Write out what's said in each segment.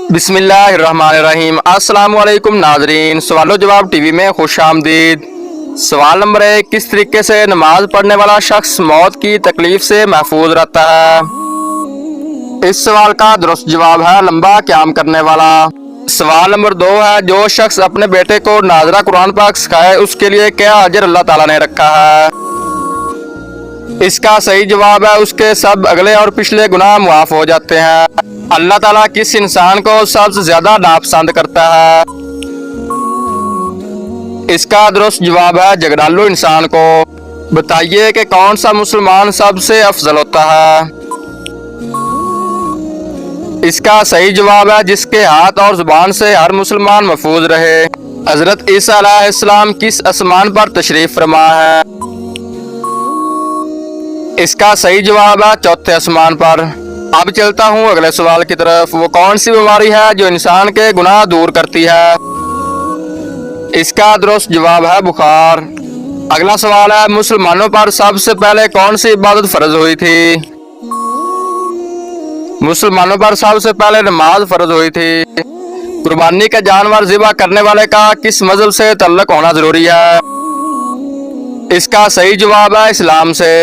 बिस्मिल्लाहिर्रहमानिर्रहीम। अस्सलाम वालेकुम नाजरीन, सवालो जवाब टीवी में खुश आमदीद। सवाल नंबर 1, किस तरीके से नमाज पढ़ने वाला शख्स मौत की तकलीफ से महफूज रहता है? इस सवाल का दुरुस्त जवाब है लंबा क़याम करने वाला। सवाल नंबर 2 है, जो शख्स अपने बेटे को नाज़रा कुरान पाक सिखाए उसके लिए क्या अजर अल्लाह ताला ने रखा है? इसका सही जवाब है उसके सब अगले और पिछले गुनाह मुआफ हो जाते हैं। अल्लाह ताला किस इंसान को सबसे ज्यादा नापसंद करता है? इसका दुरुस्त जवाब है झगड़ालू इंसान को। बताइए कि कौन सा मुसलमान सबसे अफजल होता है? इसका सही जवाब है जिसके हाथ और जुबान से हर मुसलमान महफूज रहे। हजरत ईसा अलैहिस्सलाम किस आसमान पर तशरीफ फरमा है? इसका सही जवाब है चौथे आसमान पर। अब चलता हूँ अगले सवाल की तरफ। वो कौन सी बीमारी है जो इंसान के गुनाह दूर करती है? इसका दुरुस्त जवाब है बुखार। अगला सवाल है, मुसलमानों पर सबसे पहले कौन सी इबादत फर्ज हुई थी? मुसलमानों पर सबसे पहले नमाज फर्ज हुई थी। कुर्बानी का जानवर ज़िबा करने वाले का किस मजहब से तल्लुक होना जरूरी है? इसका सही जवाब है इस्लाम से।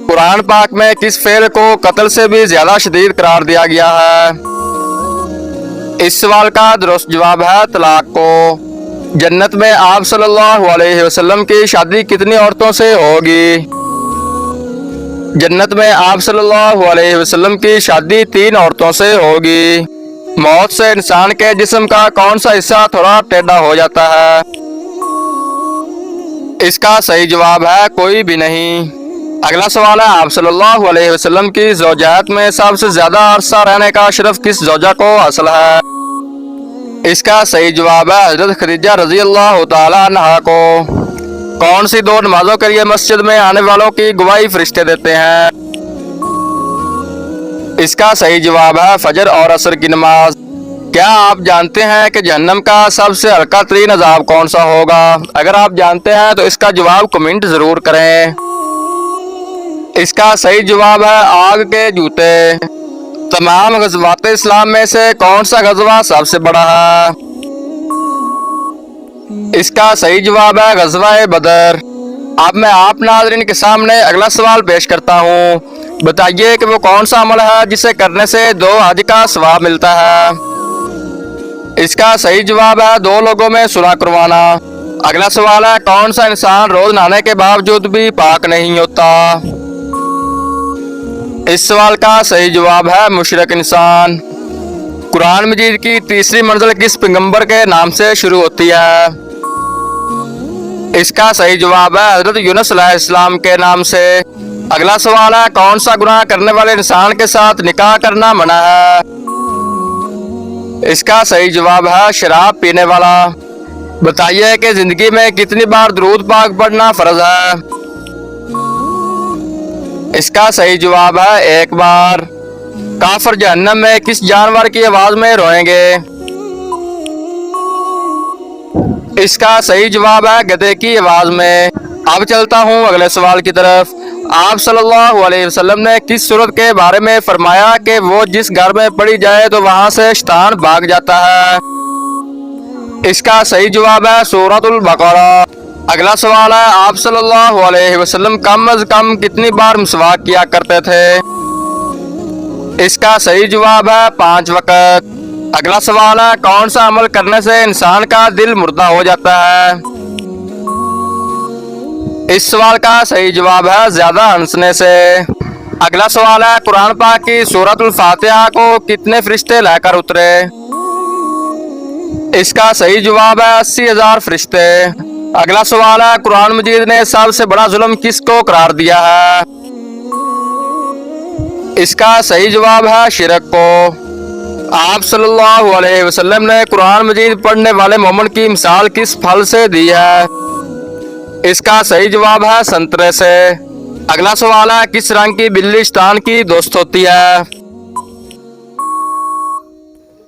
कुरान पाक में किस फेल को कत्ल से भी ज्यादा शदीद करार दिया गया है? इस सवाल का दुरुस्त जवाब है तलाक को। जन्नत में आप सल्लल्लाहु अलैहि वसल्लम की शादी कितनी औरतों से होगी? जन्नत में आप सल्लल्लाहु अलैहि वसल्लम की शादी 3 औरतों से होगी। मौत से इंसान के जिस्म का कौन सा हिस्सा थोड़ा टेढ़ा हो जाता है? इसका सही जवाब है कोई भी नहीं। अगला सवाल है, आप सल्लल्लाहु अलैहि वसल्लम की ज़ौजात में सबसे ज्यादा अरसा रहने का शरफ किस ज़ौजा को हासिल है? इसका सही जवाब है हजरत खदीजा रज़ी अल्लाह तआला अन्हा को। कौन सी 2 नमाजों के लिए मस्जिद में आने वालों की गवाही फरिश्ते देते हैं? इसका सही जवाब है फजर और असर की नमाज। क्या आप जानते हैं कि जहन्नम का सबसे हल्का तरीन अजाब कौन सा होगा? अगर आप जानते हैं तो इसका जवाब कमेंट जरूर करें। इसका सही जवाब है आग के जूते। तमाम गज़वात इस्लाम में से कौन सा गज़वा सबसे बड़ा है? इसका सही जवाब है गज़वा बदर। अब मैं आप नाज़रीन के सामने अगला सवाल पेश करता हूँ। बताइए कि वो कौन सा अमल है जिसे करने से 2 हज का सवाब मिलता है? इसका सही जवाब है 2 लोगों में सुलह करवाना। अगला सवाल है, कौन सा इंसान रोज नहाने के बावजूद भी पाक नहीं होता? इस सवाल का सही जवाब है मुशरिक इंसान। कुरान मजीद की तीसरी मंजिल किस पैगंबर के नाम से शुरू होती है? इसका सही जवाब है हजरत यूनुस अलैहिस्सलाम के नाम से। अगला सवाल है, कौन सा गुनाह करने वाले इंसान के साथ निकाह करना मना है? इसका सही जवाब है शराब पीने वाला। बताइए कि जिंदगी में कितनी बार दुरूद पाक पढ़ना फर्ज है? इसका सही जवाब है 1 बार। काफिर जहन्नम में किस जानवर की आवाज में रोएंगे? इसका सही जवाब है गधे की आवाज में। अब चलता हूँ अगले सवाल की तरफ। आप सल्लल्लाहु अलैहि वसल्लम ने किस सूरत के बारे में फरमाया कि वो जिस घर में पड़ी जाए तो वहां से शैतान भाग जाता है? इसका सही जवाब है सूरतुल बकरा। अगला सवाल है, आप सल्लल्लाहु अलैहि वसल्लम कम अज कम कितनी बार मिसवाक किया करते थे? इसका सही जवाब है 5 वक्त। अगला सवाल है, कौन सा अमल करने से इंसान का दिल मुर्दा हो जाता है? इस सवाल का सही जवाब है ज्यादा हंसने से। अगला सवाल है, कुरान पाक की सूरतुल फातिहा को कितने फरिश्ते लेकर उतरे? इसका सही जवाब है 80,000 फरिश्ते। अगला सवाल है, कुरान मजीद ने सबसे बड़ा जुल्म किसको करार दिया है? इसका सही जवाब है शिरक को। आप सल्लल्लाहु अलैहि वसल्लम ने कुरान मजीद पढ़ने वाले मोमिन की मिसाल किस फल से दी है? इसका सही जवाब है संतरे से। अगला सवाल है, किस रंग की बिल्ली शैतान की दोस्त होती है?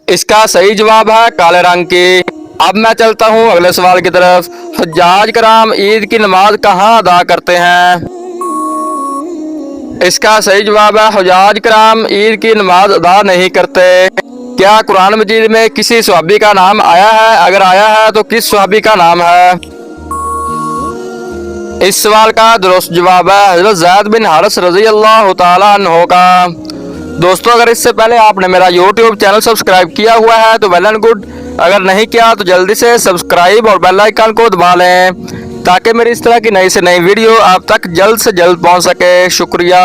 इसका सही जवाब है काले रंग की। अब मैं चलता हूँ अगले सवाल की तरफ। हज्जाज कराम ईद की नमाज कहाँ अदा करते हैं? इसका सही जवाब है हज्जाज कराम ईद की नमाज अदा नहीं करते, क्या कुरान मजीद में किसी सहाबी का नाम आया है? अगर आया है तो किस सहाबी का नाम है? इस सवाल का दुरुस्त जवाब है हज़रत ज़ैद बिन हारिस रज़ी अल्लाह तआला अन्हो का। दोस्तों, अगर इससे पहले आपने मेरा YouTube चैनल सब्सक्राइब किया हुआ है तो वेल एंड गुड, अगर नहीं किया तो जल्दी से सब्सक्राइब और बेल आइकन को दबा लें ताकि मेरी इस तरह की नई से नई वीडियो आप तक जल्द से जल्द पहुंच सके। शुक्रिया।